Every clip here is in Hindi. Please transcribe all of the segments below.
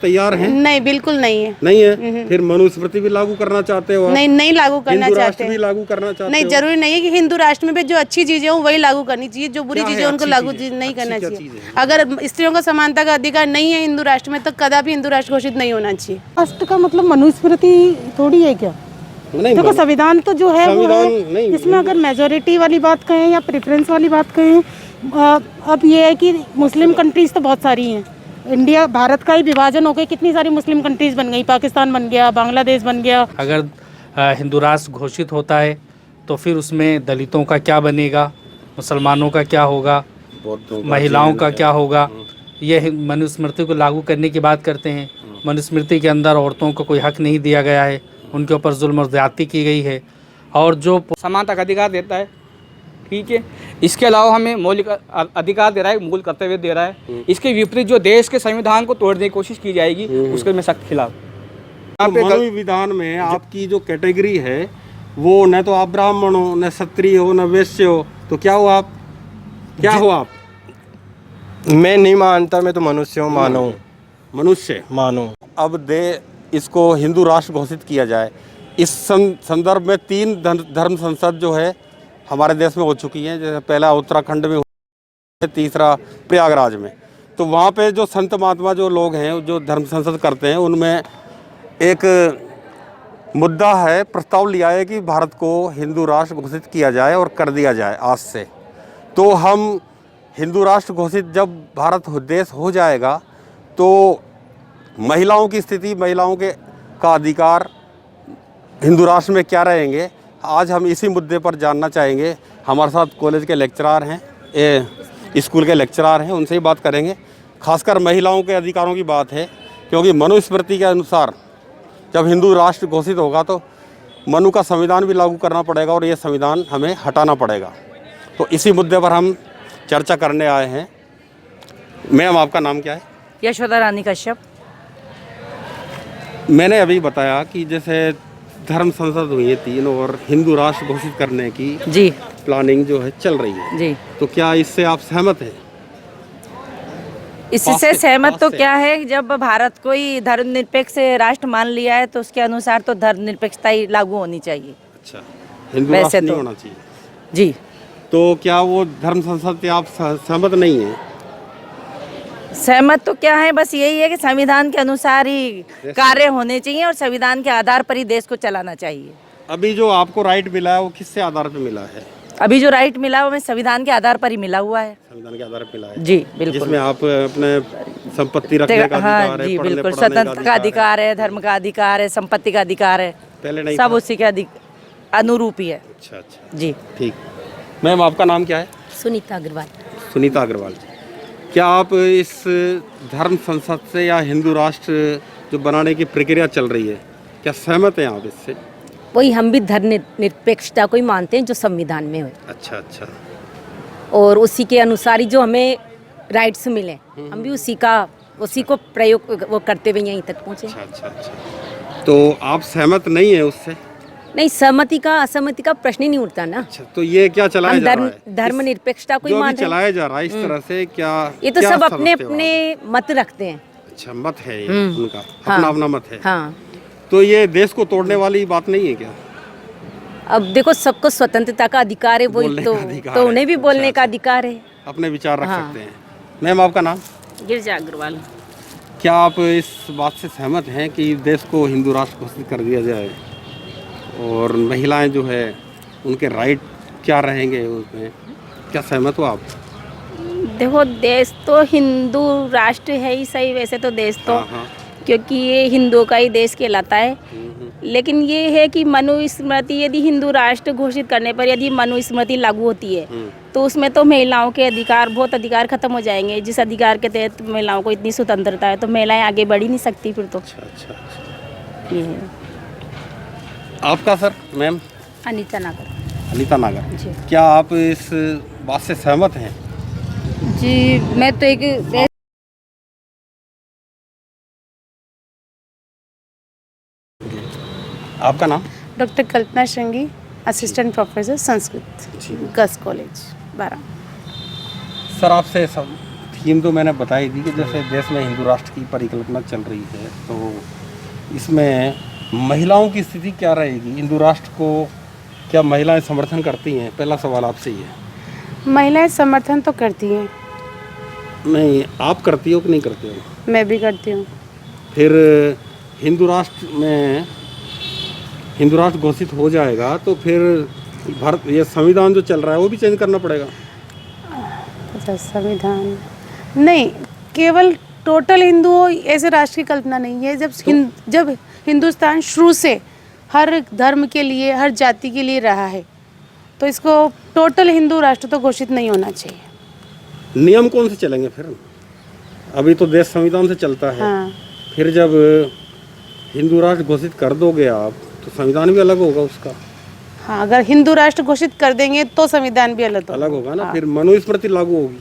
तैयार हैं? नहीं, बिल्कुल नहीं है। नहीं है। फिर मनुस्मृति भी लागू करना चाहते हो? नहीं लागू करना हिंदू चाहते राष्ट्र भी लागू करना चाहते नहीं, हो? जरूरी नहीं है कि हिंदू राष्ट्र में भी जो अच्छी चीजें हो वही लागू करनी चाहिए, जो बुरी चीजें उनको लागू नहीं करना चाहिए। अगर स्त्रियों को समानता का अधिकार नहीं है हिंदू राष्ट्र में तो कदापि हिंदू राष्ट्र घोषित नहीं होना चाहिए। राष्ट्र का मतलब मनुस्मृति थोड़ी है क्या? देखो संविधान तो जो है वो है, इसमें अगर मेजोरिटी वाली बात कहें या प्रेफरेंस वाली बात कहें, अब ये है कि मुस्लिम कंट्रीज तो बहुत सारी हैं। इंडिया भारत का ही विभाजन हो गया, कितनी सारी मुस्लिम कंट्रीज बन गई, पाकिस्तान बन गया, बांग्लादेश बन गया। अगर हिंदू राष्ट्र घोषित होता है तो फिर उसमें दलितों का क्या बनेगा, मुसलमानों का क्या होगा, महिलाओं का क्या होगा। ये मनुस्मृति को लागू करने की बात करते हैं। मनुस्मृति के अंदर औरतों को कोई हक नहीं दिया गया है, उनके ऊपर जुल्म और ज़्यादती की गई है। और जो समानता का अधिकार देता है, ठीक है, इसके अलावा हमें मौलिक अधिकार दे रहा है, मूल कर्तव्य दे रहा है। इसके विपरीत जो देश के संविधान को तोड़ने की कोशिश की जाएगी उसके मैं सख्त खिलाफ। मानवीय विधान में आपकी जो कैटेगरी है वो न तो आप ब्राह्मण हो, न क्षत्रिय हो, न वैश्य हो, तो क्या हो आप? क्या हो आप? मैं नहीं मानता, मैं तो मनुष्य हूँ, मानो मनुष्य मानो। अब इसको हिंदू राष्ट्र घोषित किया जाए। इस संदर्भ में 3 धर्म संसद जो है हमारे देश में हो चुकी हैं। जैसे पहला उत्तराखंड में हुआ, तीसरा प्रयागराज में। तो वहाँ पे जो संत महात्मा जो लोग हैं जो धर्म संसद करते हैं, उनमें एक मुद्दा है, प्रस्ताव लिया है कि भारत को हिंदू राष्ट्र घोषित किया जाए और कर दिया जाए आज से। तो हम हिंदू राष्ट्र घोषित जब भारत देश हो जाएगा तो महिलाओं की स्थिति, महिलाओं का अधिकार हिंदू राष्ट्र में क्या रहेंगे, आज हम इसी मुद्दे पर जानना चाहेंगे। हमारे साथ कॉलेज के लेक्चरार हैं, स्कूल के लेक्चरार हैं, उनसे ही बात करेंगे। खासकर महिलाओं के अधिकारों की बात है, क्योंकि मनुस्मृति के अनुसार जब हिंदू राष्ट्र घोषित होगा तो मनु का संविधान भी लागू करना पड़ेगा और ये संविधान हमें हटाना पड़ेगा। तो इसी मुद्दे पर हम चर्चा करने आए हैं। मैम, आपका नाम क्या है? यशोदा रानी कश्यप। मैंने अभी बताया कि जैसे धर्म संसद हुई है 3 और हिंदू राष्ट्र घोषित करने की जी प्लानिंग जो है चल रही है जी, तो क्या इससे आप सहमत हैं? इससे सहमत तो क्या है, जब भारत को ही धर्मनिरपेक्ष राष्ट्र मान लिया है तो उसके अनुसार तो धर्मनिरपेक्षता ही लागू होनी चाहिए। अच्छा, हिंदू वैसे राष्ट्र नहीं तो होना चाहिए जी। तो क्या वो धर्म संसद से आप सहमत नहीं हैं? सहमत तो क्या है, बस यही है कि संविधान के अनुसार ही कार्य होने चाहिए और संविधान के आधार पर ही देश को चलाना चाहिए। अभी जो आपको राइट मिला है वो किससे आधार पर मिला है? अभी जो राइट मिला वो हमें संविधान के आधार पर ही मिला हुआ है। संविधान के आधार पर मिला है जी बिल्कुल, जिसमें आप अपने संपत्ति रखने का अधिकार हाँ है, जी पढ़ने बिल्कुल, पढ़ाने स्वतंत्रता का अधिकार है, धर्म का अधिकार है, संपत्ति का अधिकार है, पहले नहीं सब था। उसी के अनुरूप ही है। अच्छा अच्छा, जी ठीक। मैम, आपका नाम क्या है? सुनीता अग्रवाल। सुनीता अग्रवाल। क्या आप इस धर्म संसद से या हिंदू राष्ट्र जो बनाने की प्रक्रिया चल रही है, क्या सहमत हैं आप इससे? वही, हम भी धर्म निरपेक्षता को ही मानते हैं जो संविधान में हो। अच्छा अच्छा, और उसी के अनुसार ही जो हमें राइट्स मिले हम भी उसी को प्रयोग वो करते हुए यहीं तक पहुँचे। अच्छा अच्छा अच्छा। तो आप सहमत नहीं है उससे? नहीं, सहमति का असहमति का प्रश्न ही नहीं उठता ना। अच्छा, तो ये क्या चलाया जा रहा है? धर्म निरपेक्षता को ही जो मानते हैं, चलाया जा रहा है इस तरह से, क्या ये तो क्या सब अपने समझते हो अपने आप? मत रखते हैं। अच्छा, मत है ये उनका, हाँ, अपना अपना मत है। हाँ। तो ये देश को तोड़ने वाली बात नहीं है क्या? अब देखो, सबको स्वतंत्रता का अधिकार है, वही बोलने तो का अधिकार तो है। उन्हें भी बोलने का अधिकार है, अपने विचार रख हाँ। सकते हैं। मैम, आपका नाम? गिरिजा अग्रवाल। क्या आप इस बात से सहमत हैं कि देश को हिंदू राष्ट्र घोषित कर दिया जाए और महिलाएं जो है उनके राइट क्या रहेंगे उसमें, क्या सहमत हो आप? देखो, देश तो हिंदू राष्ट्र है ही सही, वैसे तो देश तो हाँ। क्योंकि ये हिंदुओं का ही देश कहलाता है। लेकिन ये है कि मनुस्मृति यदि हिंदू राष्ट्र घोषित करने पर यदि मनुस्मृति लागू होती है तो उसमें तो महिलाओं के अधिकार, बहुत अधिकार खत्म हो जाएंगे। जिस अधिकार के तहत महिलाओं को इतनी स्वतंत्रता है तो महिलाएं आगे बढ़ ही नहीं सकती फिर तो। अच्छा। ये है। आपका सर? मैम? अनीता नागर। अनीता नागर जी। क्या आप इस बात से सहमत हैं? जी, मैं तो एक आपका नाम? Doctor Kalpana Shringi, assistant professor Sanskrit, girls college 12। Sir, आपसे थीम तो मैंने बताई थी कि जैसे देश में हिंदू राष्ट्र की परिकल्पना चल रही है, तो इसमें महिलाओं की स्थिति क्या रहेगी? हिंदू राष्ट्र को क्या महिलाएं समर्थन करती हैं? पहला सवाल आपसे ही है। महिलाएं समर्थन तो करती हैं। नहीं, आप करती हो कि नहीं करती हो? मैं भी करती हूँ। फिर हिंदू राष्ट्र में हिंदू राष्ट्र घोषित हो जाएगा तो फिर भारत ये संविधान जो चल रहा है वो भी चेंज करना पड़ेगा। अच्छा, संविधान नहीं, केवल टोटल हिंदू हो ऐसे राष्ट्र की कल्पना नहीं है। जब हिंदुस्तान शुरू से हर धर्म के लिए, हर जाति के लिए रहा है, तो इसको टोटल हिंदू राष्ट्र तो घोषित नहीं होना चाहिए। नियम कौन से चलेंगे फिर? अभी तो देश संविधान से चलता है। हाँ। फिर जब हिंदू राष्ट्र घोषित कर दोगे आप तो संविधान भी अलग होगा उसका। हाँ, अगर हिंदू राष्ट्र घोषित कर देंगे तो संविधान भी अलग होगा ना। फिर मनुस्मृति लागू होगी,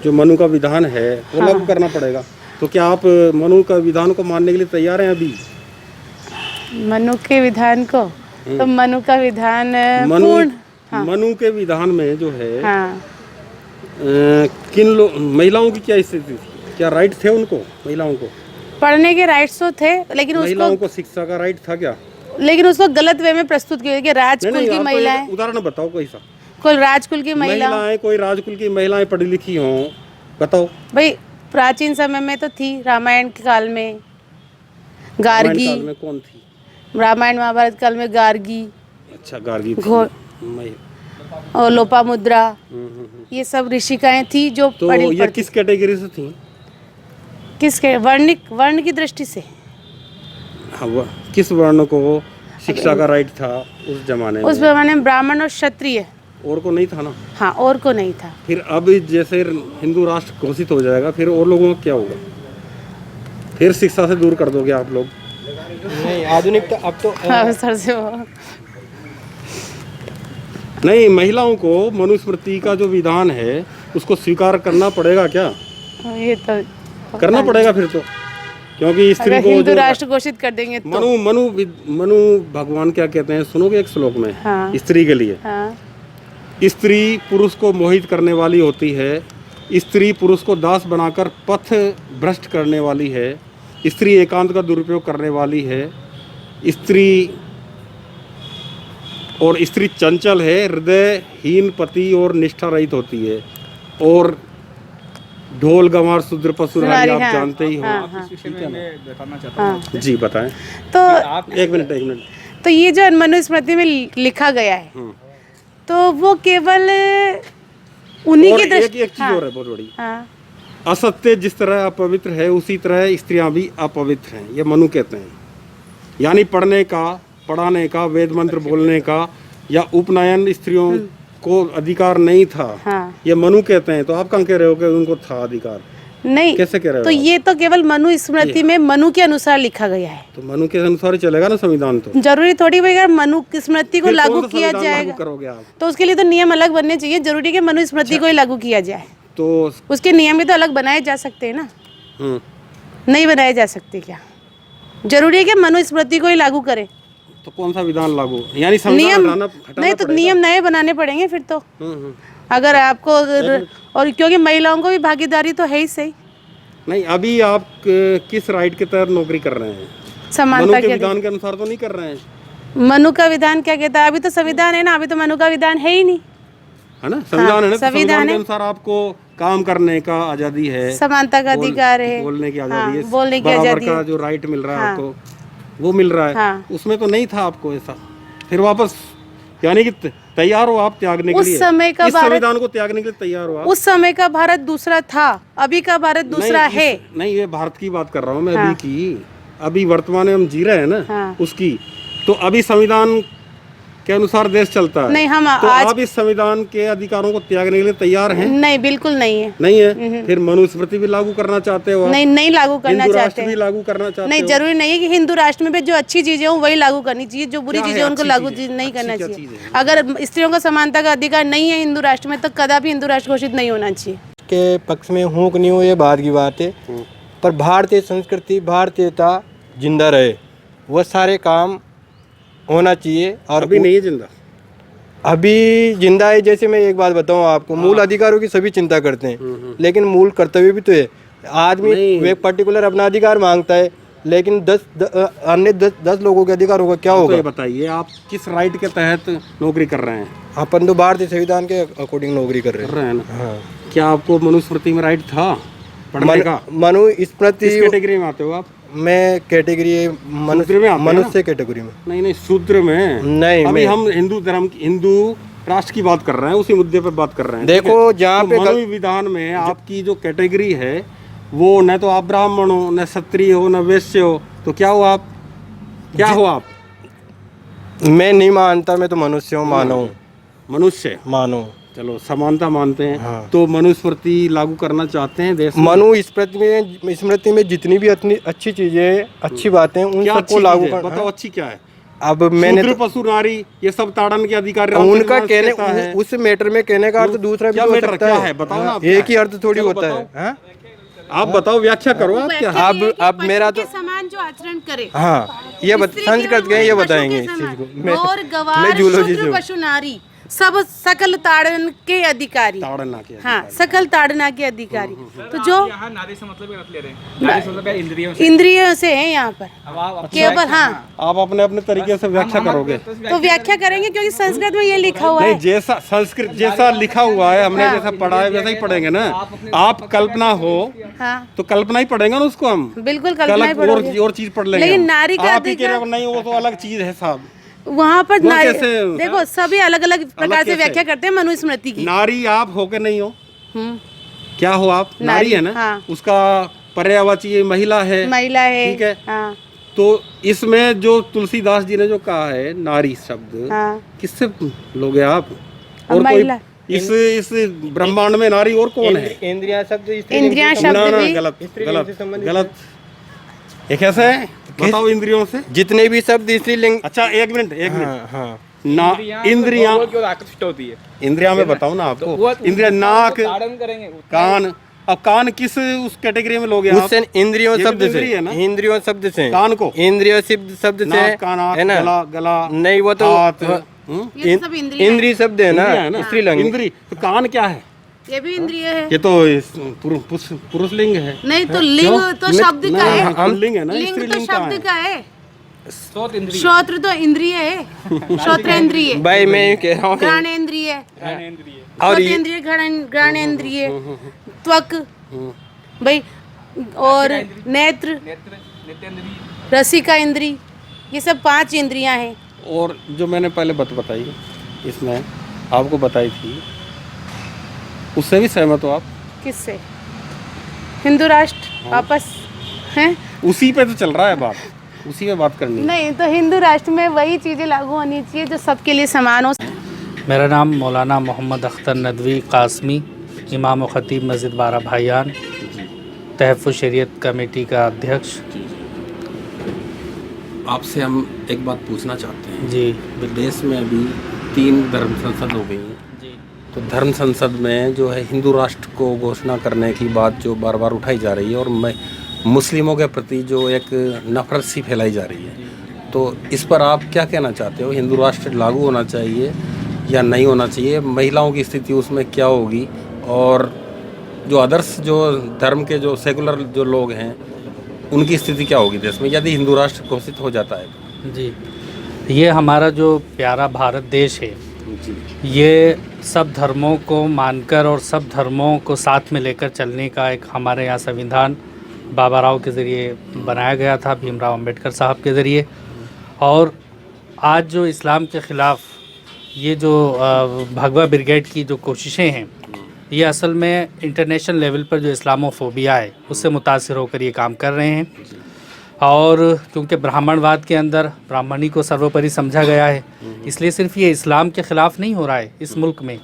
जो मनु का विधान है वो लागू करना पड़ेगा। तो क्या आप मनु का विधान को मानने के लिए तैयार हैं अभी? मनु के विधान को, तो मनु का विधान मनु के विधान में जो है हाँ। महिलाओं की क्या स्थिति थी? क्या राइट थे उनको? महिलाओं को पढ़ने के राइट्स तो थे, लेकिन महिलाओं को शिक्षा का राइट था क्या? लेकिन उसको गलत वे में प्रस्तुत किया कि राजकुल की महिलाएं। उदाहरण बताओ कोई सा। कोई राजकुल की महिलाएं, कोई राजकुल की महिलाएं पढ़ी लिखी हों, बताओ भाई। प्राचीन समय में तो थी, रामायण के काल में गार्गी। काल में कौन थी? रामायण महाभारत काल में गार्गी। अच्छा, गार्गी घोर और लोपामुद्रा, ये सब ऋषिकाएं थी जो तो ये किस कैटेगरी से थी? किसके वर्ण की दृष्टि से? हाँ, किस वर्ण को शिक्षा का राइट था उस जमाने में? उस जमाने में ब्राह्मण और क्षत्रिय। और को नहीं था ना? हाँ, और को नहीं था। फिर अब जैसे हिंदू राष्ट्र घोषित हो जाएगा फिर और लोगों का क्या होगा? फिर शिक्षा से दूर कर दोगे आप लोग? नहीं, आधुनिक तो अब तो सर से वो नहीं, महिलाओं को मनुस्मृति का जो विधान है उसको स्वीकार करना पड़ेगा क्या? ये तो करना पड़ेगा फिर तो, क्योंकि स्त्री को हिंदू राष्ट्र घोषित कर देंगे तो। मनु भगवान क्या कहते हैं सुनोगे एक श्लोक में? हाँ। स्त्री के लिए हाँ। स्त्री पुरुष को मोहित करने वाली होती है, स्त्री पुरुष को दास बनाकर पथ भ्रष्ट करने वाली है, स्त्री एकांत का दुरुपयोग करने वाली है, स्त्री चंचल है, हृदयहीन पति और निष्ठा रहित होती है, और ढोल गंवार शूद्र पशुहारी आप जानते ही हो। बताना चाहता हूँ जी बताएं। तो एक मिनट। तो ये जो मनुस्मृति में लिखा गया है तो वो केवल उन्हीं की दृष्टि। एक चीज और है बहुत बड़ी। हाँ। असत्य जिस तरह अपवित्र है उसी तरह स्त्रियां भी अपवित्र हैं, ये मनु कहते हैं। यानी पढ़ने का, पढ़ाने का, वेद मंत्र बोलने का या उपनयन स्त्रियों को अधिकार नहीं था। हाँ। ये मनु कहते हैं। तो आप कहाँ कह रहे हो कि उनको था अधिकार? नहीं, कैसे कह रहे हो? तो ये तो केवल मनु स्मृति में मनु के अनुसार लिखा गया है। तो मनु के अनुसार ही चलेगा ना संविधान? तो जरूरी थोड़ी भाई अगर मनु स्मृति को लागू किया जाएगा करोगे आप? तो उसके लिए तो नियम अलग बनने चाहिए। जरूरी है कि मनु स्मृति को ही लागू किया जाए, तो उसके नियम भी तो अलग बनाए जा सकते हैं ना। नहीं बनाए जा सकते क्या? जरूरी है कि मनु स्मृति को ही लागू करें। तो कौन सा विधान लागू? यानी नियम नहीं, तो नियम नए बनाने पड़ेंगे फिर तो। अगर आपको और क्योंकि महिलाओं को भी भागीदारी तो है ही सही। नहीं, अभी आप किस राइट के तहत नौकरी कर रहे हैं? समानता के विधान के अनुसार तो नहीं कर रहे हैं। मनु का विधान क्या कहता है? अभी तो संविधान है ना, अभी तो मनु का विधान है ही नहीं, है ना? संविधान है ना, संविधान के अनुसार आपको काम करने का आजादी है, समानता का अधिकार है, बोलने की आजादी है, बोलने की आजादी का जो राइट मिल रहा है आपको वो मिल रहा है। उसमें तो नहीं था आपको ऐसा। फिर वापस यानी कि तैयार हो आप त्यागने के लिए? उस समय का इस संविधान को त्यागने के लिए तैयार हो आप? उस समय का भारत दूसरा था, अभी का भारत दूसरा है। नहीं, ये भारत की बात कर रहा हूँ मैं। अभी की, अभी वर्तमान में हम जी रहे हैं ना उसकी। तो अभी संविधान के अनुसार देश चलता है। नहीं, हम तो आप इस संविधान के अधिकारों को त्यागने के लिए तैयार हैं? नहीं, बिल्कुल नहीं है। नहीं है? फिर मनुस्मृति भी लागू करना चाहते हो? नहीं लागू करना चाहते भी लागू करना चाहते नहीं, जरूरी नहीं है कि हिंदू राष्ट्र में जो अच्छी चीजें हो वही लागू करनी चाहिए, जो बुरी चीजें उनको लागू नहीं करना चाहिए। अगर स्त्रियों को समानता का अधिकार नहीं है हिंदू राष्ट्र में तो कदापि हिंदू राष्ट्र घोषित नहीं होना चाहिए। के पक्ष में हूँ कि नहीं हूँ ये बात की बात है, पर भारतीय संस्कृति, भारतीयता जिंदा रहे, वो सारे काम होना चाहिए। और अभी नहीं है जिंदा? अभी जिंदा है। जैसे मैं एक बात बताऊं आपको, मूल अधिकारों की सभी चिंता करते हैं, लेकिन मूल कर्तव्य भी तो है। आदमी एक पर्टिकुलर अपना अधिकार मांगता है, लेकिन 10 लोगों के अधिकारों का क्या होगा? ये बताइए, आप किस राइट के तहत नौकरी कर रहे हैं? अपन तो भारतीय संविधान के अकॉर्डिंग नौकरी कर रहे हैं ना? हाँ। क्या आपको मनुस्मृति में राइट था पढ़ने का? मनुस्मृति किस कैटेगरी में आते हो आप? मैं कैटेगरी मनुष्य कैटेगरी में। नहीं, शूद्र में नहीं। अभी हम हिंदू राष्ट्र की बात कर रहे हैं, उसी मुद्दे पर बात कर रहे हैं। देखो, जहाँ पे मनु विधान में आपकी जो कैटेगरी है वो न तो आप ब्राह्मण हो, न क्षत्रिय हो, न वैश्य हो, तो क्या हो आप? क्या हो आप? मैं नहीं मानता, मैं तो मनुष्य हूँ, मानव मनुष्य मानो। चलो, समानता मानते हैं। हाँ। तो मनुस्मृति लागू करना चाहते हैं देश में? मनुस्मृति में जितनी भी अच्छी चीजें, अच्छी बातें, उन सबको लागू कर। बताओ, अच्छी क्या है? अब मैंने पशु नारी ये सब ताड़न के अधिकार उनका कहने, उस मैटर में कहने का अर्थ दूसरा भी हो सकता है। बताओ ना, एक ही अर्थ थोड़ी होता है। आप बताओ, व्याख्या करो आप क्या? अब मेरा तो समान जो आचरण करे। हाँ, ये संस्कृत के ये बताएंगे इस चीज को। और गवार, शूद्र, पशु, नारी सब सकल ताड़न के अधिकारी। हाँ, सकल ताड़ना के अधिकारी। तो जो यहाँ नारी से मतलब रख ले रहे हैं, नारी से मतलब इंद्रियों से है यहाँ पर केवल। हाँ, आप अपने अपने तरीके से व्याख्या करोगे तो व्याख्या करेंगे, क्योंकि संस्कृत में ये लिखा हुआ है। जैसा संस्कृत जैसा लिखा हुआ है, हमने जैसा पढ़ा है वैसा ही पढ़ेंगे ना। आप कल्पना हो तो कल्पना ही पढ़ेंगे ना उसको हम। बिल्कुल कल्पना ही पढ़ोगे, और चीज पढ़ लेंगे। लेकिन नारी का अधिकार नहीं, वो तो अलग चीज है साहब। वहाँ पर नारी, देखो सभी अलग अलग प्रकार से व्याख्या करते हैं मनुस्मृति की। नारी आप हो के नहीं हो? क्या हो आप? नारी है ना। हाँ। उसका पर्यायवाची महिला है। महिला है, ठीक है। हाँ। तो इसमें जो तुलसीदास जी ने जो कहा है नारी शब्द, हाँ। किससे लोगे आप? और महिला। इस ब्रह्मांड में नारी और कौन है? इंद्रियां शब्द भी गलत। ये कैसे है? बताओ, इंद्रियों से जितने भी शब्द स्त्रीलिंग। अच्छा, एक मिनट। हाँ। ना इंद्रियां आकर्षित होती है। इंद्रिया में बताओ ना आपको। इंद्रिया नाक, कान। अब कान किस उस कैटेगरी में लोगे आप? इंद्रियों शब्द से, इंद्रियों शब्द से कान को, इंद्रियों शब्द से है ना। गला नहीं, वो तो इंद्रिय शब्द है ना, स्त्रीलिंग। इंद्री तो कान क्या है? ये भी इंद्रिय है। ये तो पुरुष लिंग है। नहीं तो लिंग तो शब्द का है। हम लिंग है ना, लिंग तो शब्द का है। श्रोत्र तो इंद्रिय है, श्रोत्र इंद्रिय। भाई मैं कह रहा हूँ घ्राणेंद्रिय और इंद्रिय, घ्राणेंद्रिय, त्वक भाई, और नेत्र, रसिका इंद्री, ये सब 5 इंद्रियां हैं। और जो मैंने पहले बताई इसमें आपको बताई थी, उससे भी सहमत हो आप? किससे? हिंदू राष्ट्र वापस हैं? उसी पे तो चल रहा है बात, उसी में बात करनी। नहीं तो हिंदू राष्ट्र में वही चीज़ें लागू होनी चाहिए जो सबके लिए समान हो। मेरा नाम मौलाना मोहम्मद अख्तर नदवी कासमी, इमाम व खतीब मस्जिद 12 भाईयान, तहफ़्फ़ुज़ शरीयत कमेटी का अध्यक्ष। आपसे हम एक बात पूछना चाहते हैं जी। देश में अभी 3 धर्म संसद हो गई हैं जी। तो धर्म संसद में जो है हिंदू राष्ट्र को घोषणा करने की बात जो बार बार उठाई जा रही है, और मुस्लिमों के प्रति जो एक नफरत सी फैलाई जा रही है, तो इस पर आप क्या कहना चाहते हो? हिंदू राष्ट्र लागू होना चाहिए या नहीं होना चाहिए? महिलाओं की स्थिति उसमें क्या होगी? और जो अदर्स जो धर्म के जो सेकुलर जो लोग हैं, उनकी स्थिति क्या होगी देश में यदि हिंदू राष्ट्र घोषित हो जाता है? जी, ये हमारा जो प्यारा भारत देश है, ये सब धर्मों को मानकर और सब धर्मों को साथ में लेकर चलने का एक हमारे यहाँ संविधान बाबा राव के ज़रिए बनाया गया था, भीमराव अंबेडकर साहब के ज़रिए। और आज जो इस्लाम के ख़िलाफ़ ये जो भगवा ब्रिगेड की जो कोशिशें हैं, ये असल में इंटरनेशनल लेवल पर जो इस्लामोफोबिया है उससे मुतासिर होकर ये काम कर रहे हैं। और क्योंकि ब्राह्मणवाद के अंदर ब्राह्मणी को सर्वोपरि समझा गया है, इसलिए सिर्फ ये इस्लाम के ख़िलाफ़ नहीं हो रहा है इस मुल्क में,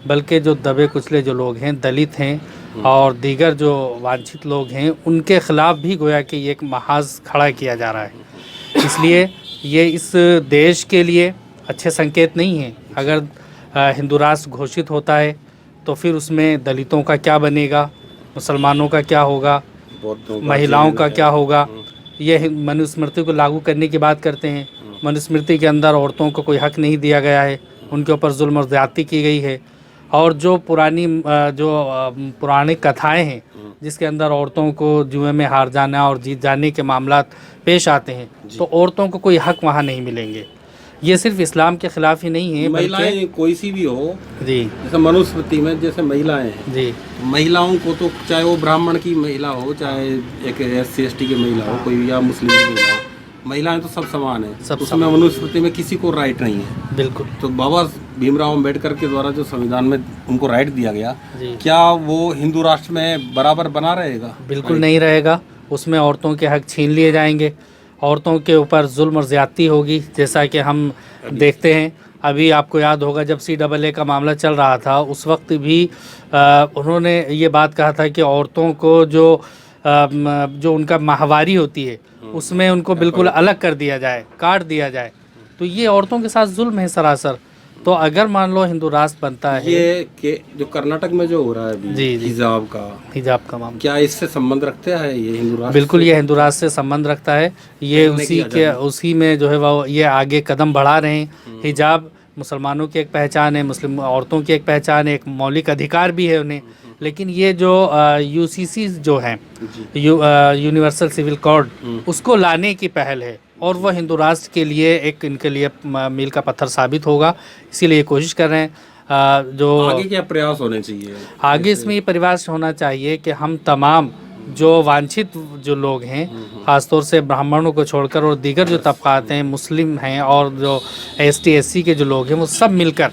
बल्कि जो दबे कुचले जो लोग हैं, दलित हैं और दीगर जो वांछित लोग हैं, उनके ख़िलाफ़ भी गोया कि ये एक महाज खड़ा किया जा रहा है। इसलिए ये इस देश के लिए अच्छे संकेत नहीं हैं। अगर हिंदू राष्ट्र घोषित होता है तो फिर उसमें दलितों का क्या बनेगा, मुसलमानों का क्या होगा, महिलाओं का क्या होगा। ये मनुस्मृति को लागू करने की बात करते हैं, मनुस्मृति के अंदर औरतों को कोई हक नहीं दिया गया है, उनके ऊपर जुल्म और ज़्यादती की गई है। और जो पुरानी कथाएं हैं जिसके अंदर औरतों को जुए में हार जाना और जीत जाने के मामलात पेश आते हैं, तो औरतों को कोई हक वहाँ नहीं मिलेंगे। ये सिर्फ इस्लाम के खिलाफ ही नहीं है, महिलाएं कोई सी भी हो जी, जैसे मनुस्मृति में जैसे महिलाएं हैं जी, महिलाओं को तो चाहे वो ब्राह्मण की महिला हो, चाहे एक SC/ST की महिला हो, कोई या मुस्लिम की महिला हो, महिलाएं तो सब समान है, सब उसमें मनुस्मृति में किसी को राइट नहीं है। बिल्कुल। तो बाबा भीमराव अम्बेडकर के द्वारा जो संविधान में उनको राइट दिया गया, जी। क्या वो हिंदू राष्ट्र में बराबर बना रहेगा? बिल्कुल नहीं रहेगा। उसमें औरतों के हक छीन लिए जाएंगे, औरतों के ऊपर जुल्म और ज़्यादती होगी, जैसा कि हम देखते हैं। अभी आपको याद होगा जब CAA का मामला चल रहा था, उस वक्त भी उन्होंने ये बात कहा था कि औरतों को जो उनका माहवारी होती है उसमें उनको बिल्कुल अलग कर दिया जाए, काट दिया जाए। तो ये औरतों के साथ जुल्म है सरासर। तो अगर मान लो हिंदू राष्ट्र बनता है, ये कि जो कर्नाटक में जो हो रहा है अभी, जी, जी, हिजाब का मामला, क्या इससे संबंध रखते हैं ये हिंदू राष्ट्र? बिल्कुल ये हिंदू राष्ट्र से संबंध रखता है। ये उसी में जो है वो ये आगे कदम बढ़ा रहे हैं। हिजाब मुसलमानों की एक पहचान है, मुस्लिम औरतों की एक पहचान है, एक मौलिक अधिकार भी है उन्हें। लेकिन ये जो UCC जो है, यूनिवर्सल सिविल कोड, उसको लाने की पहल है और वह हिंदू राष्ट्र के लिए इनके लिए मील का पत्थर साबित होगा। इसीलिए ये कोशिश कर रहे हैं। जो आगे क्या प्रयास होने चाहिए? आगे इसमें ये प्रयास होना चाहिए कि हम तमाम जो वांछित जो लोग हैं, ख़ासतौर से ब्राह्मणों को छोड़कर और दीगर जो तबकात हैं, मुस्लिम हैं और जो ST/SC के जो लोग हैं, वो सब मिलकर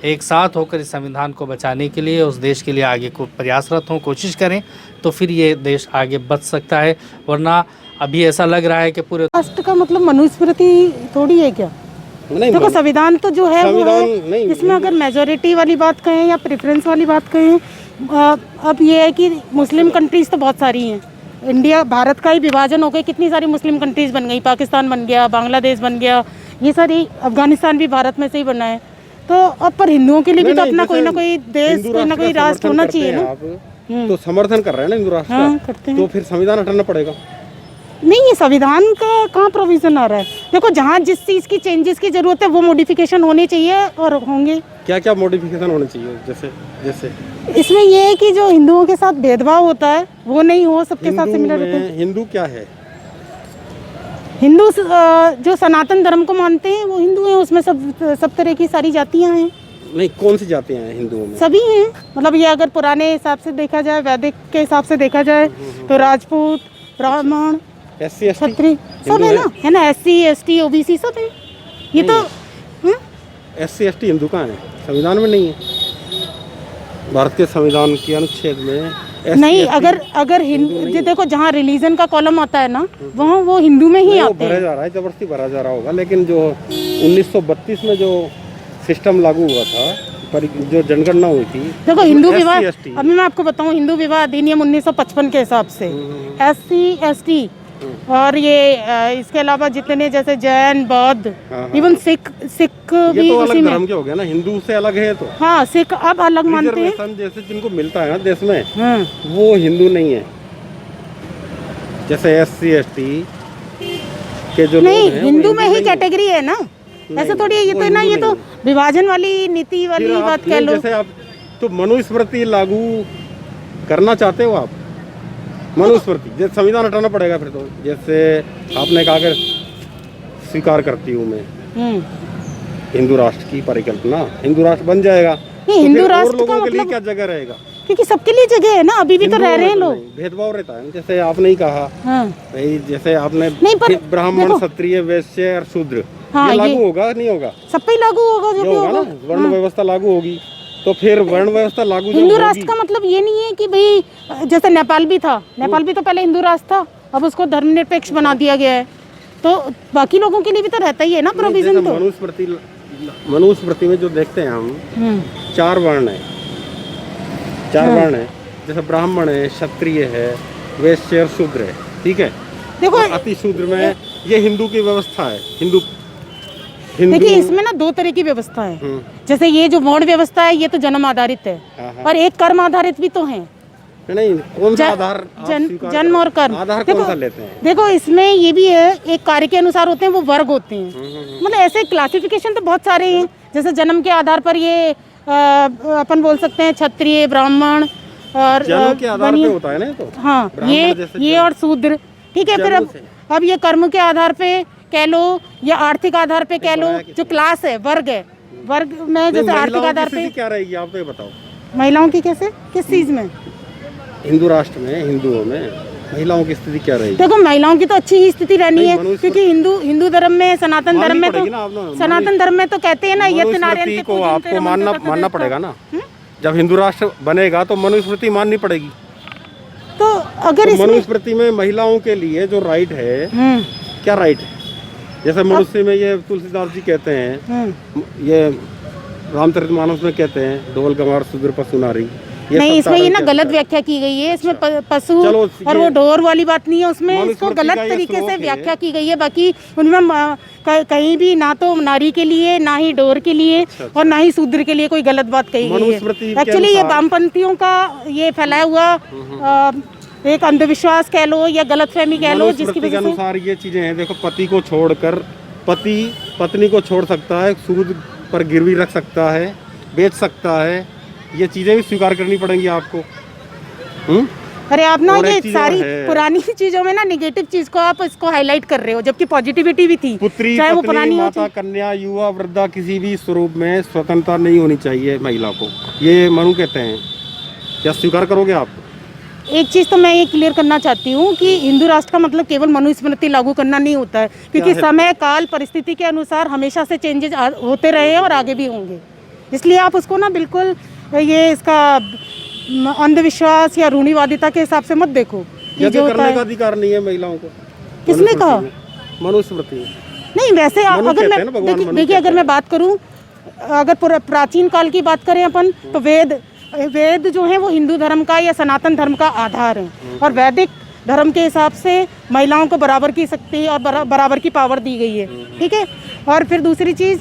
एक साथ होकर इस संविधान को बचाने के लिए, उस देश के लिए आगे को प्रयासरत हों, कोशिश करें, तो फिर ये देश आगे बच सकता है। वरना अभी ऐसा लग रहा है कि पूरे राष्ट्र का मतलब मनुस्मृति थोड़ी है क्या? देखो संविधान तो जो है वो है, इसमें अगर मेजोरिटी वाली बात कहें या प्रेफरेंस वाली बात कहें, अब ये है कि मुस्लिम कंट्रीज़ तो बहुत सारी हैं। इंडिया, भारत का ही विभाजन हो गया, कितनी सारी मुस्लिम कंट्रीज़ बन गई, पाकिस्तान बन गया, बांग्लादेश बन गया, ये सारी, अफगानिस्तान भी भारत में से ही बना है। तो अब पर हिंदुओं के लिए भी तो अपना कोई ना कोई देश, कोई ना कोई राष्ट्र होना चाहिए ना। तो समर्थन कर रहे हैं ना हिंदू राष्ट्र हाँ, का, करते हैं। तो फिर संविधान हटाना पड़ेगा। नहीं, ये संविधान का कहाँ प्रोविजन आ रहा है? देखो जहाँ जिस चीज़ की चेंजेस की जरूरत है वो मॉडिफिकेशन होने चाहिए और होंगे। क्या क्या मॉडिफिकेशन होने चाहिए? जैसे इसमें ये है कि जो हिंदुओं के साथ भेदभाव होता है वो नहीं हो, सबके साथ सिमिलर होते हैं। हिंदू क्या है? हिंदू जो सनातन धर्म को मानते हैं वो हिंदू हैं, उसमें सब तरह की सारी जातियां हैं। नहीं, कौन सी जातियां हैं हिंदुओं में? सभी हैं, मतलब ये अगर पुराने हिसाब से देखा जाए, वैदिक के हिसाब से देखा जाए तो राजपूत, ब्राह्मण, क्षत्रिय सब है ना, SC/ST OBC सब है। ये तो SC/ST हिंदू कहाँ है? संविधान में नहीं है। भारत के संविधान के अनुच्छेद में नहीं, अगर हिंदू देखो जहाँ रिलीजन का कॉलम आता है ना, वहाँ वो हिंदू में ही आते हैं। भरा जा रहा है, जबरदस्ती भरा जा रहा होगा। लेकिन जो 1932 में जो सिस्टम लागू हुआ था, पर जो जनगणना हुई थी, देखो हिंदू विवाह, अभी मैं आपको बताऊं, हिंदू विवाह अधिनियम 1955 के हिसाब से SC/ST और ये इसके अलावा जितने जैसे जैन, बौद्ध, इवन सिख भी तो उसी अलग में। धर्म के हो गया ना, हिंदू से अलग है। तो हाँ, सिख अब अलग मानते हैं। रिजर्वेशन जैसे जिनको मिलता है ना देश में, वो हिंदू नहीं है। जैसे SC/ST के जो नहीं, लोग हैं, हिंदू में ही कैटेगरी है ना, ऐसे थोड़ी है। ये तो ना, ये तो विभाजन वाली नीति वाली बात कह लो। जैसे आप तो मनुस्मृति लागू करना चाहते हो, आप मनुस्मृति, जैसे संविधान हटाना पड़ेगा फिर तो। जैसे आपने कहा कि स्वीकार करती हूँ मैं हिंदू राष्ट्र की परिकल्पना, हिंदू राष्ट्र बन जाएगा। नहीं, हिंदू राष्ट्र लोगों का के लिए मतलब क्या जगह रहेगा? क्योंकि सबके लिए जगह है ना, अभी भी तो रह रहे हैं लोग। भेदभाव रहता है, जैसे आपने ही कहा भाई, जैसे आपने ब्राह्मण, क्षत्रिय, वैश्य और शूद्र, ये लागू होगा नहीं होगा? सब पे लागू होगा, जो भी होगा। वर्ण व्यवस्था लागू होगी, तो फिर वर्ण व्यवस्था लागू हिंदू राष्ट्र का मतलब ये नहीं है कि भाई जैसे नेपाल भी था, नेपाल भी तो पहले हिंदू राष्ट्र था, अब उसको धर्मनिरपेक्ष बना दिया गया है, तो बाकी लोगों के लिए भी तो रहता ही है ना प्रोविजन। तो मनुस्मृति में जो देखते हैं हम, 4 वर्ण है, 4 वर्ण है, जैसे ब्राह्मण है, क्षत्रिय है, वैश्य और शूद्र है, ठीक है। देखो अति शूद्र में ये हिंदू की व्यवस्था है। हिंदू देखिए, इसमें ना 2 तरह की व्यवस्था है। जैसे ये जो वर्ण व्यवस्था है, ये तो जन्म आधारित है, और एक कर्म आधारित भी तो है। नहीं, कौन सा आधार आप स्वीकार जन्म और कर्म। आधार कौन सा लेते हैं? देखो इसमें ये भी है, एक कार्य के अनुसार होते हैं, वो वर्ग होते हैं। मतलब ऐसे क्लासिफिकेशन तो बहुत सारे हैं, जैसे जन्म के आधार पर ये अपन बोल सकते हैं क्षत्रिय, ब्राह्मण और जन्म के आधार पे होता है ना तो। हाँ, ये और शूद्र, ठीक है। फिर अब ये कर्म के आधार पे कह लो या आर्थिक आधार पे कह लो, जो क्लास है, वर्ग है, वर्ग में जैसे आर्थिक आधार पे क्या रहेगी आप तो ये बताओ। महिलाओं की कैसे, किस चीज में? हिंदू राष्ट्र में, हिंदुओं में महिलाओं की स्थिति क्या रहेगी? देखो महिलाओं की तो अच्छी ही स्थिति रहनी है, क्योंकि हिंदू धर्म में, सनातन धर्म में तो कहते हैं ना, यज्ञ नारायण को आपको मानना पड़ेगा ना। जब हिंदू राष्ट्र बनेगा तो मनुस्मृति माननी पड़ेगी। तो अगर मनुस्मृति में महिलाओं के लिए जो राइट है, क्या राइट है? जैसे मनुष्य में ये तुलसीदास जी कहते हैं, ये रामचरितमानस में कहते हैं, ढोल गंवार शूद्र पशु नारी। नहीं, इसमें ये ना गलत व्याख्या की गई है। इसमें पशु और वो ढोर वाली बात नहीं है, उसमें इसको गलत तरीके से व्याख्या की गई है। बाकी उनमें कहीं भी ना तो नारी के लिए, ना ही ढोर के लिए और ना ही शूद्र के लिए कोई गलत बात कही गई है। एक्चुअली ये वामपंथियों का ये फैलाया हुआ एक अंधविश्वास कह लो या गलतफहमी कह लो, जिसकी वजह से अनुसार ये चीजें हैं। देखो, पति को छोड़कर पति पत्नी को छोड़ सकता है, सूद पर गिरवी रख सकता है, बेच सकता है, ये चीजें भी स्वीकार करनी पड़ेंगी आपको। अरे आप ना ये सारी पुरानी चीजों में ना नेगेटिव चीज को आप इसको हाईलाइट कर रहे हो, जबकि पॉजिटिविटी भी थी। पुत्री, चाहे वो पत्नी, पुरानी माता, कन्या, युवा, वृद्धा, किसी भी स्वरूप में स्वतंत्रता नहीं होनी चाहिए महिला को, ये मनु कहते हैं। क्या स्वीकार करोगे आप? एक चीज तो मैं ये क्लियर करना चाहती हूँ कि हिंदू राष्ट्र का मतलब केवल मनुस्मृति लागू करना नहीं होता है, क्योंकि समय काल परिस्थिति के अनुसार हमेशा से चेंजेस होते रहे हैं और आगे भी होंगे। इसलिए आप उसको ना बिल्कुल ये इसका अंधविश्वास या रूढ़िवादिता के हिसाब से मत देखो। ये जो करने का अधिकार नहीं है महिलाओं को, किसने कहा? मनुस्मृति नहीं, वैसे अगर मैं देखिए अगर मैं बात करूं, अगर प्राचीन काल की बात करें अपन, तो वेद जो है वो हिंदू धर्म का या सनातन धर्म का आधार है, और वैदिक धर्म के हिसाब से महिलाओं को बराबर की शक्ति और बराबर की पावर दी गई है, ठीक है। और फिर दूसरी चीज़,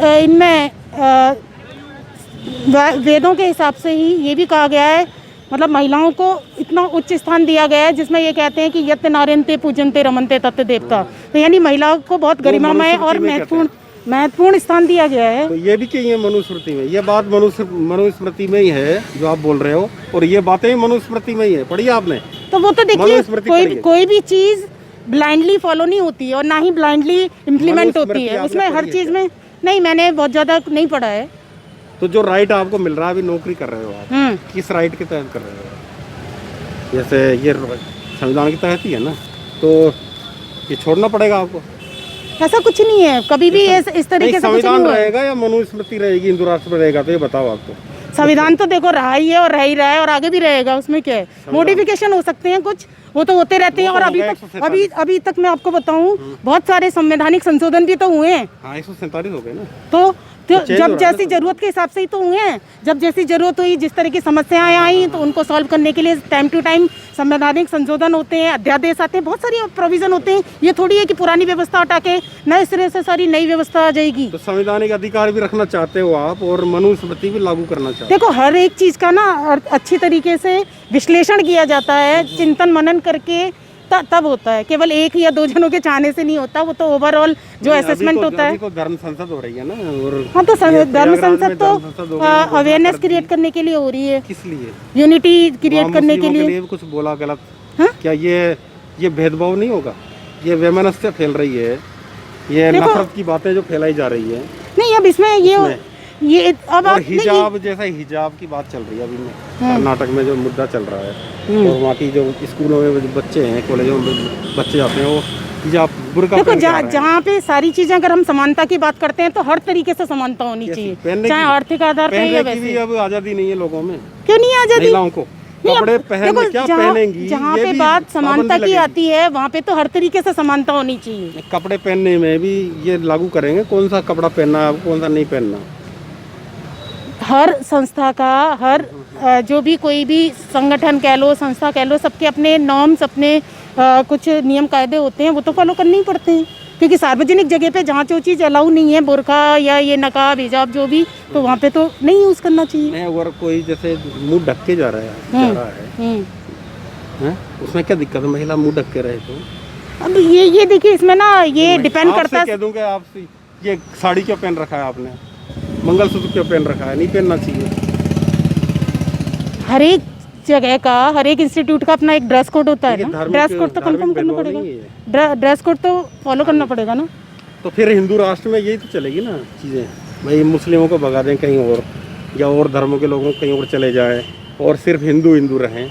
इनमें वेदों के हिसाब से ही ये भी कहा गया है, मतलब महिलाओं को इतना उच्च स्थान दिया गया है, जिसमें ये कहते हैं कि यत्ते नारायणते पूजनते रमनते तत्ते देवता। तो यानी महिलाओं को बहुत गरिमामय और महत्वपूर्ण स्थान दिया गया है। तो ये भी कही है मनुस्मृति में, ये बात मनुस्मृति में ही है जो आप बोल रहे हो, और ये बातें भी मनुस्मृति में ही है। पढ़ी आपने? तो वो तो देखिए, कोई भी चीज ब्लाइंडली फॉलो नहीं होती है और ना ही ब्लाइंडली इम्प्लीमेंट होती है। उसमें हर चीज में नहीं, मैंने बहुत ज्यादा नहीं पढ़ा है। तो जो राइट आपको मिल रहा है, अभी नौकरी कर रहे हो आप, किस राइट के तहत कर रहे हो? जैसे ये संविधान के तहत ही है ना, तो ये छोड़ना पड़ेगा आपको? ऐसा कुछ नहीं है, कभी भी इस तरीके से कुछ नहीं रहेगा या मनुस्मृति रहेगी, हिंदू राष्ट्र रहेगा? तो ये बताओ आपको। संविधान तो देखो रहा ही है और रह ही रहा है और आगे भी रहेगा, उसमें क्या है? मॉडिफिकेशन हो सकते हैं कुछ, वो तो होते रहते हैं। और अभी तक मैं आपको बताऊं, बहुत सारे संवैधानिक संशोधन भी तो हुए हैं। 147 हो गए ना। तो जब जैसी जरूरत के हिसाब से ही तो हुए हैं। जब जैसी जरूरत हुई, जिस तरह की समस्याएं आई, तो उनको सॉल्व करने के लिए टाइम टू टाइम संवैधानिक संशोधन होते हैं, अध्यादेश आते हैं, बहुत सारी प्रोविजन होते हैं। ये थोड़ी है कि पुरानी व्यवस्था हटा के नए सिरे से सारी नई व्यवस्था आ जाएगी। तो संवैधानिक अधिकार भी रखना चाहते हो आप और मनुस्मृति भी लागू करना चाहते हो? देखो, हर एक चीज का ना अच्छी तरीके से विश्लेषण किया जाता है, चिंतन मनन करके तब होता है। केवल एक या दो जनों के चाहने से नहीं होता, वो तो ओवरऑल जो असेसमेंट होता है। अभी तो धर्म संसद हो रही है ना, और हाँ, तो धर्म संसद तो अवेयरनेस क्रिएट करने के लिए हो रही है। किस लिए? यूनिटी क्रिएट करने के लिए। कुछ बोला गलत? क्या ये भेदभाव नहीं होगा? ये वैमनस्य फैल रही है, ये नफरत की बातें जो फैलाई जा रही है। नहीं, अब इसमें ये अब हिजाब, जैसा हिजाब की बात चल रही है अभी में कर्नाटक में, जो मुद्दा चल रहा है, और वहाँ की जो स्कूलों में जो बच्चे हैं, कॉलेजों में बच्चे जाते हैं, वो हिजाब बुर्का देखो, जहाँ पे सारी चीजें अगर हम समानता की बात करते हैं, तो हर तरीके से समानता होनी चाहिए, चाहे आर्थिक आधार पे या वैसे। अब आजादी नहीं है लोगों में। क्यों नहीं आजादी? महिलाओं को कपड़े पहनने, क्या पहनेंगी? जहाँ पे बात समानता की आती है, वहाँ पे तो हर तरीके से समानता होनी चाहिए। कपड़े पहनने में भी ये लागू करेंगे, कौन सा कपड़ा पहनना है, कौन सा नहीं पहनना? हर संस्था का, हर जो भी कोई भी संगठन कह लो, संस्था कह लो, सबके अपने नॉर्म्स, अपने कुछ नियम कायदे होते हैं, वो तो फॉलो करने ही पड़ते हैं। क्योंकि सार्वजनिक जगह पे जहाँ जो चीज़ अलाउ नहीं है, बुरखा या ये नकाब हिजाब जो भी, तो वहाँ पे तो नहीं यूज़ करना चाहिए। नहीं, अगर कोई जैसे मुंह ढक के जा रहा है हैं? उसमें क्या दिक्कत है? महिला मुंह ढक के रहे तो अब ये देखिए, इसमें ना ये डिपेंड करता है। कह दूं कि आपसे ये साड़ी क्यों पहन रखा है आपने, मंगलसूत्र क्यों पहन रखा है? नहीं पहनना चाहिए। हर एक जगह का, हर एक इंस्टीट्यूट का अपना एक ड्रेस कोड होता है ना। ड्रेस कोड तो कंफर्म करना पड़ेगा, ड्रेस कोड तो फॉलो करना पड़ेगा ना। तो फिर हिंदू राष्ट्र में यही तो चलेगी ना चीज़ें, भाई मुस्लिमों को भगा दें कहीं और, या और धर्मों के लोगों कहीं और चले जाएं और सिर्फ हिंदू हिंदू रहें।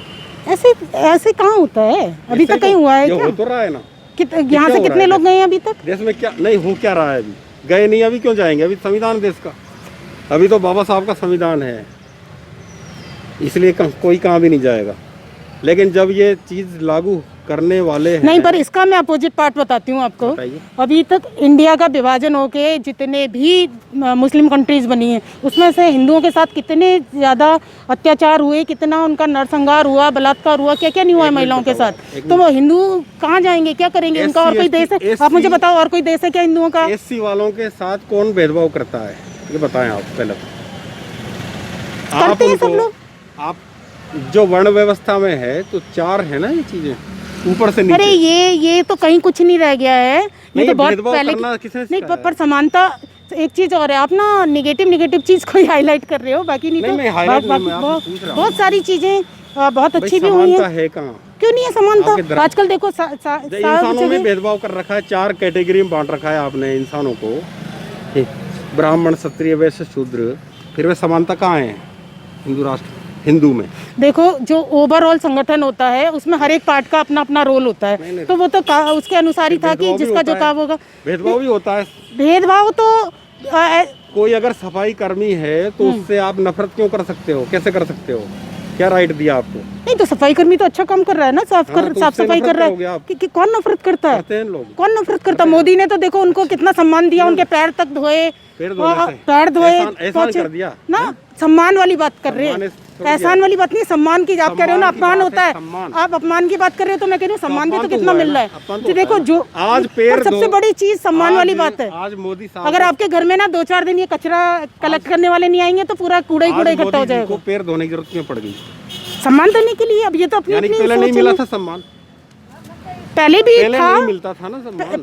ऐसे कहाँ होता है? अभी तक कहीं हुआ है क्या? हो तो रहा है ना। यहाँ से कितने लोग गए हैं अभी तक? देश में क्या नहीं हो क्या रहा है? अभी गए नहीं, अभी क्यों जाएंगे? अभी संविधान देश का, अभी तो बाबा साहब का संविधान है, इसलिए कोई कहाँ भी नहीं जाएगा। लेकिन जब ये चीज़ लागू करने वाले हैं, नहीं, पर इसका मैं अपोजिट पार्ट बताती हूँ आपको। अभी तक इंडिया का विभाजन होके जितने भी मुस्लिम कंट्रीज बनी हैं, उसमें से हिंदुओं के साथ कितने ज़्यादा अत्याचार हुए, कितना उनका नरसंहार हुआ, बलात्कार हुआ, क्या क्या नहीं हुआ है महिलाओं के साथ। तो वो हिंदू कहाँ जाएंगे, क्या करेंगे? उनका और कोई देश है? आप मुझे बताओ, और कोई देश है क्या हिंदुओं का? एससी वालों के साथ कौन भेदभाव करता है, ये बताएं आप पहले। करते हैं सब लोग। आप जो वर्ण व्यवस्था में है तो 4 है ना ये चीजें, ऊपर से नीचे। अरे ये तो कहीं कुछ नहीं रह गया है, ये तो बहुत पहले नहीं। पर समानता एक चीज और है, आप ना निगेटिव चीज को हाईलाइट कर रहे हो, बाकी नहीं तो बहुत सारी चीजें बहुत अच्छी भी हुई है। क्यों नहीं है समानता? आजकल देखो इंसानों में भेदभाव कर रखा है, 4 कैटेगरी में बांट रखा है आपने इंसानों को, ब्राह्मण, क्षत्रिय, वैश्य, शूद्र। फिर वे समानता कहाँ है हिंदू राष्ट्र, हिंदू में? देखो, जो ओवरऑल संगठन होता है उसमें हर एक पार्ट का अपना अपना रोल होता है, तो वो तो उसके अनुसार ही था कि जिसका जो काम होगा। भेदभाव भी होता है। भेदभाव तो कोई अगर सफाई कर्मी है तो उससे आप नफरत क्यों कर सकते हो? कैसे कर सकते हो? क्या राइट दिया आपको? नहीं, तो सफाई कर्मी तो अच्छा काम कर रहा है ना, साफ सफाई कर रहा है कि कौन नफरत करता है? कौन नफरत करता है? मोदी ने तो देखो उनको कितना सम्मान दिया, उनके पैर तक धोए, पैर धोए ना। सम्मान वाली बात कर रहे हैं, एहसान वाली बात नहीं, सम्मान की आप कह रहे हो ना। अपमान होता है, आप अपमान की बात कर रहे हो, तो मैं कह रही हूँ सम्मान भी तो कितना मिल रहा है। तो देखो, जो आज सबसे बड़ी चीज सम्मान वाली बात है। आज मोदी साहब, अगर आपके घर में ना 2-4 दिन ये कचरा कलेक्ट करने वाले नहीं आएंगे तो पूरा कूड़ा ही कूड़ा इकट्ठा हो जाएगा। पैर धोने की जरूरत क्यों पड़ गई? सम्मान देने के लिए। अब ये तो अपनी पहले नहीं मिला था सम्मान, पहले भी था, नहीं मिलता था ना सम्मान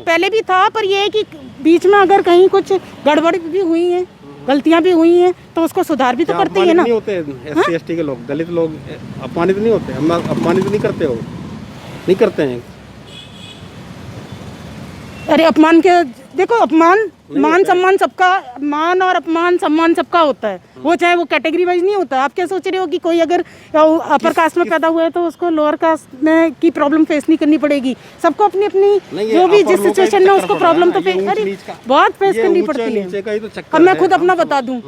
पहले भी था, पर ये है कि बीच में अगर कहीं कुछ गड़बड़ भी हुई है, गलतियां भी हुई हैं, तो उसको सुधार भी तो करते ही है ना। नहीं होते SC ST के लोग, दलित लोग अपमानित नहीं होते? हम अपमानित नहीं करते हो? नहीं करते हैं। अरे अपमान के देखो, मान सम्मान सबका, मान और अपमान सम्मान सबका होता है, वो चाहे वो कैटेगरी वाइज नहीं होता। आप क्या सोच रहे हो कि कोई अगर अपर कास्ट में पैदा हुआ है तो उसको लोअर कास्ट में की प्रॉब्लम फेस नहीं करनी पड़ेगी? सबको अपनी अपनी जो भी जिस सिचुएशन में उसको प्रॉब्लम तो बहुत फेस करनी पड़ती है। अब मैं खुद अपना बता दूं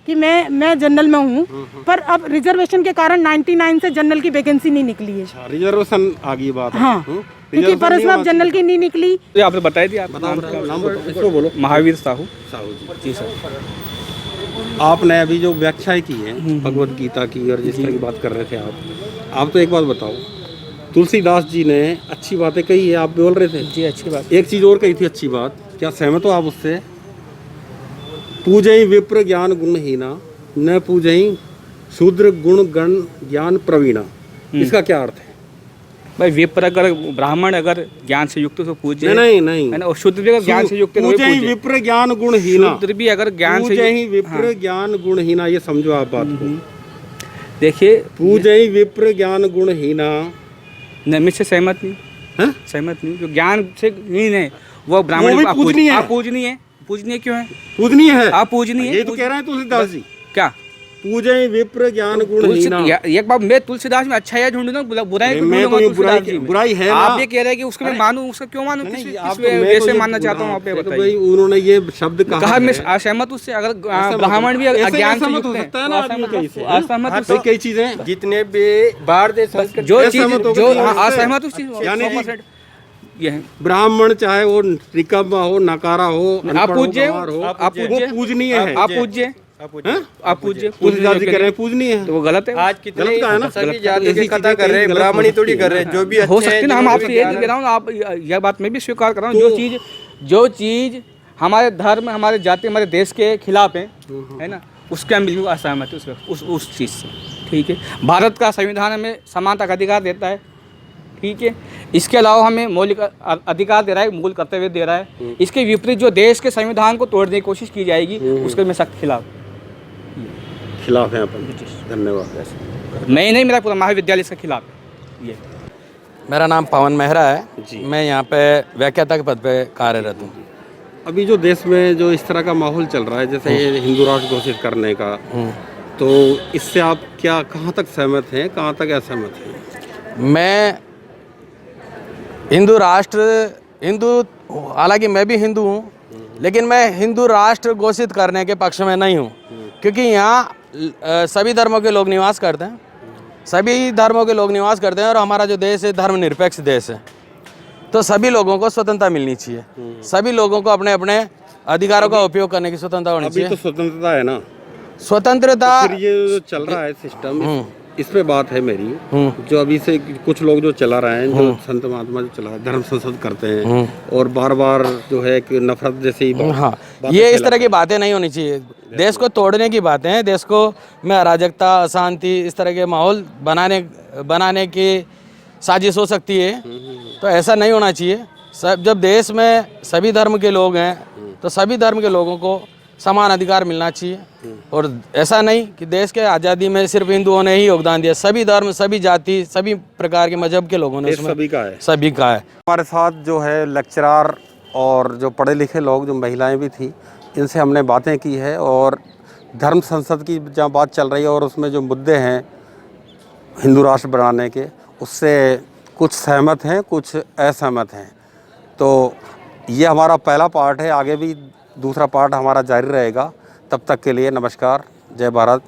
कि मैं जनरल में हूँ, पर अब रिजर्वेशन के कारण 99 से जनरल की वैकेंसी नहीं निकली है। रिजर्वेशन आ गई बात। हाँ, क्योंकि पर इसमें अब जनरल की नहीं निकली। ये आपने बताई थी, आप इसको बोलो। महावीर साहू जी सर। आपने अभी जो व्याख्याएं की है भगवत गीता की और जिस तरह की बात कर रहे थे आप तो एक बात बताओ, तुलसीदास जी ने अच्छी बातें कही है, आप बोल रहे थे जी अच्छी बात। एक चीज़ और कही थी अच्छी बात, क्या सहमत हो आप उससे? पूजई विप्र ज्ञान गुणहीना, न पूजई शूद्र गुण गण ज्ञान प्रवीणा। इसका क्या अर्थ है भाई? विप्र अगर ब्राह्मण अगर ज्ञान से युक्त तो पूजे, नहीं, और शूद्र भी अगर ज्ञान से युक्त पूजई विप्र ज्ञान गुणहीना, शूद्र भी अगर ज्ञान से पूजई विप्र ज्ञान गुणहीना। ये समझो आप बात को। देखिए, पूजई विप्र ज्ञान गुणहीना, मैं से सहमत नहीं, सहमत नहीं। जो ज्ञान से हीन है वो ब्राह्मण आप पूजनीय क्यों है? पूजनीय है, आप पूजनीय है। ये तो कह रहे हैं तुलसीदास जी। क्या पूजय विप्र ज्ञान गुणहीना? एक बात, मैं तुलसीदास में अच्छा है ढूंढूंगा, बुराई बुराई है। आप ये कह रहे हैं कि उसको मैं मानूं, उसका क्यों मानूं? वैसे मानना चाहता हूँ, आप ये बताइए। उन्होंने ये शब्द कहा, मैं असहमत उससे। अगर ब्राह्मण भी अज्ञान से युक्त है, असहमत कई चीजें, जितने भी बाहर देश जो असहमत उस चीज ये है। ब्राह्मण चाहे वो निकम्मा हो, नकारा हो, आप पूज्य, पूजनीय है। आप पूज्य, आप पूजिए पूजने जाति कर रहे हैं, पूजनीय है तो वो गलत है। आज कितने गलत का है ना? सभी जातियों की कथा कर रहे हैं, ब्राह्मणी थोड़ी कर रहे हैं, जो भी हो अच्छे सकती हैं, ना, हम जिनको आपसे भी ये ज्ञान नहीं कह रहा हूँ, आप यह बात मैं भी स्वीकार कर रहा हूँ, जो चीज़ हमारे धर्म, हमारे जाति, हमारे देश के खिलाफ है ना, उसके हम बिल्कुल असहमत है उस चीज़ से। ठीक है, भारत का संविधान हमें समानता का अधिकार देता है। ठीक है, इसके अलावा हमें मौलिक अधिकार दे रहा है, मूल कर्तव्य दे रहा है। इसके विपरीत जो देश के संविधान को तोड़ने की कोशिश की जाएगी, उसके मैं सख्त खिलाफ हैं अपन। धन्यवाद। नहीं, मेरा पूरा महाविद्यालय इसके खिलाफ है। ये मेरा नाम पवन मेहरा है, मैं यहाँ पे व्याख्याता के पद पे कार्यरत हूँ। अभी जो देश में जो इस तरह का माहौल चल रहा है, जैसे ये हिंदू राष्ट्र घोषित करने का, तो इससे आप क्या, कहाँ तक सहमत हैं, कहाँ तक असहमत हैं? मैं हालांकि मैं भी हिंदू हूँ, लेकिन मैं हिंदू राष्ट्र घोषित करने के पक्ष में नहीं हूँ, क्योंकि यहाँ सभी धर्मों के लोग निवास करते हैं, और हमारा जो देश है धर्मनिरपेक्ष देश है, तो सभी लोगों को स्वतंत्रता मिलनी चाहिए, सभी लोगों को अपने अपने अधिकारों का उपयोग करने की स्वतंत्रता होनी अभी चाहिए। तो स्वतंत्रता है ना, स्वतंत्रता फिर ये जो चल रहा है सिस्टम, इस पे बात है मेरी। जो अभी से कुछ लोग जो चला रहे हैं, जो संत महात्मा जो चला है, धर्म संसद करते हैं और बार बार जो है कि नफरत जैसी ये इस तरह की बातें नहीं होनी चाहिए। देश को तोड़ने की बातें हैं, देश को में अराजकता, अशांति, इस तरह के माहौल बनाने की साजिश हो सकती है, तो ऐसा नहीं होना चाहिए। जब देश में सभी धर्म के लोग हैं, तो सभी धर्म के लोगों को समान अधिकार मिलना चाहिए, और ऐसा नहीं कि देश के आज़ादी में सिर्फ हिंदुओं ने ही योगदान दिया, सभी धर्म, सभी जाति, सभी प्रकार के मजहब के लोगों ने सभी का है। हमारे साथ जो है लेक्चरार और जो पढ़े लिखे लोग, जो महिलाएं भी थी, इनसे हमने बातें की है, और धर्म संसद की जहाँ बात चल रही है और उसमें जो मुद्दे हैं हिंदू राष्ट्र बनाने के, उससे कुछ सहमत हैं, कुछ असहमत हैं। तो ये हमारा पहला पार्ट है, आगे भी दूसरा पार्ट हमारा जारी रहेगा। तब तक के लिए नमस्कार, जय भारत,